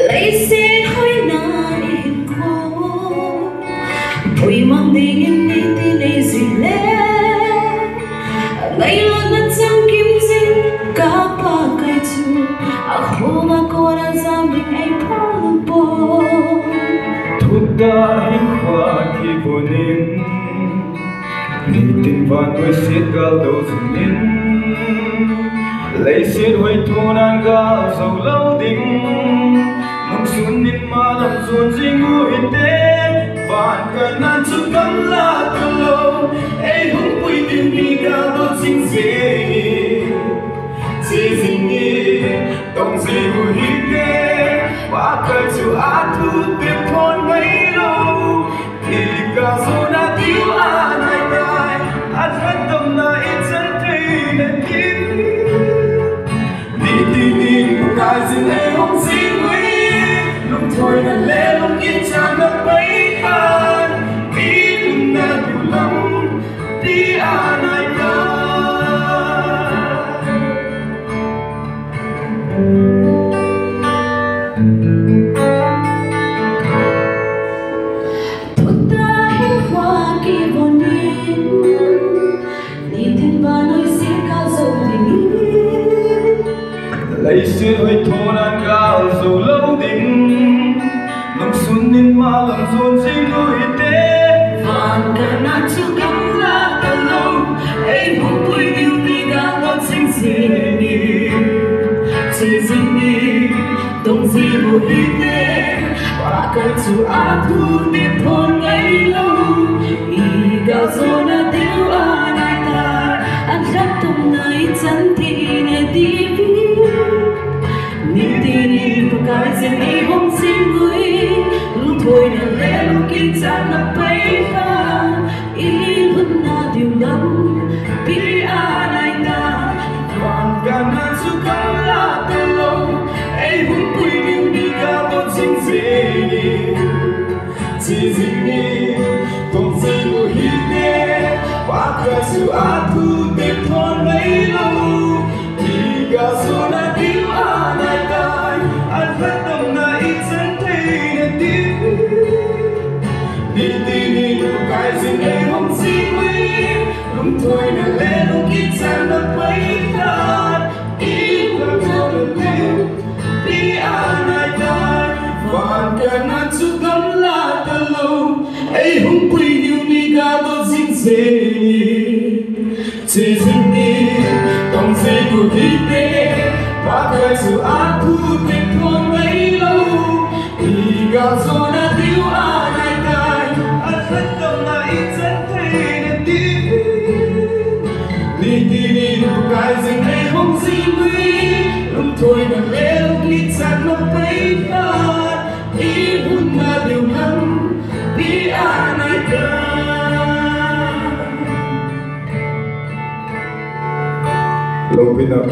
Leiset hoinan ihinkho Bụi mang điên đi tin ấy gì lên Ngày luôn đặt sang kim dinh Cả ba cây chu Ako mà cô đã giam mình anh phá lưu bồ Thuốc ta ihinkho khi vô nín Đi tin vào tôi xiết gạo đầu dùm nín Leiset hoi thu nan gạo dầu lâu đinh Nông xuân nín mà làm ruột dinh ngủ hình tế Vạn cả nan chút cắm là từ lâu Ê hông quỳ tìm đi gạo đốt chính dễ Chỉ dinh nghi Tổng dì ngủ hình tế Và khởi chủ á thu tiếp thôn mấy lâu Thì cả dù đã thiếu ai này Anh hết tâm là ít chân thấy nên tin Đi tin nhìn một cái gì lẽ không xin quý Lúc thôi là lẽ lúc yên chẳng được mấy khăn Đi đừng đã nhiều lắm Đi à này đó Thuốc ta ihinkho kỳ vô nín Đi tin vào nơi xiết cao dầu tình Leiset hoi thu nan gạo dầu lâu đinh Nông xuân nín mà làm ruột dinh ngủ hình tế Vạn cả nan chút cắm là từ lâu Ê hông quỳ điều đi gạo đốt chính dễ Chỉ dinh đi Tổng dì ngủ hình tế Và cả chủ á thu tiếp thôn ngày lâu Ý gạo dô na tiêu á nai ta Anh khắc tâm này chân thị nè đi vi Nhìn tin vào cái riêng ấy không xin người Lúc thôi nè lẽ lúc kia chẳng là bấy khá Ý vẫn là điều lắm Vì ai này ta Vạn cả nan chút cắm là từ lâu Ê hông quỳ điều đi gạo đốt chính dễ Chỉ dinh nghi Tổng dì ngủ hình tế Và khởi chủ á thu tiếp thôn mấy lâu Thì cả dù đã thiếu ai này tai Anh hết tâm là ít chân thấy nên tin Đi tin đi một cái gì đây không xin quý Lúc thôi là lẽ lúc ít chẳng được mấy khăn Ít vẫn theo được lưu Đi ai này tai Vạn cả nan chút cắm là từ lâu Ê hông quỳ điều đi gạo đốt chính dễ Chỉ dinh đi Tổng dì ngủ hình tế Và khởi chủ á thu tiếp thôn mấy lâu Thì gạo dô đã thiếu ai này tai Anh hết tâm là ít chân thấy nên tin Đi đi đi một cái riêng này không gì quý Lúc thôi là lẽ lúc ít chẳng nó bấy khát Ý hôn là điều lắm Vì ai này ta Lâu bên nào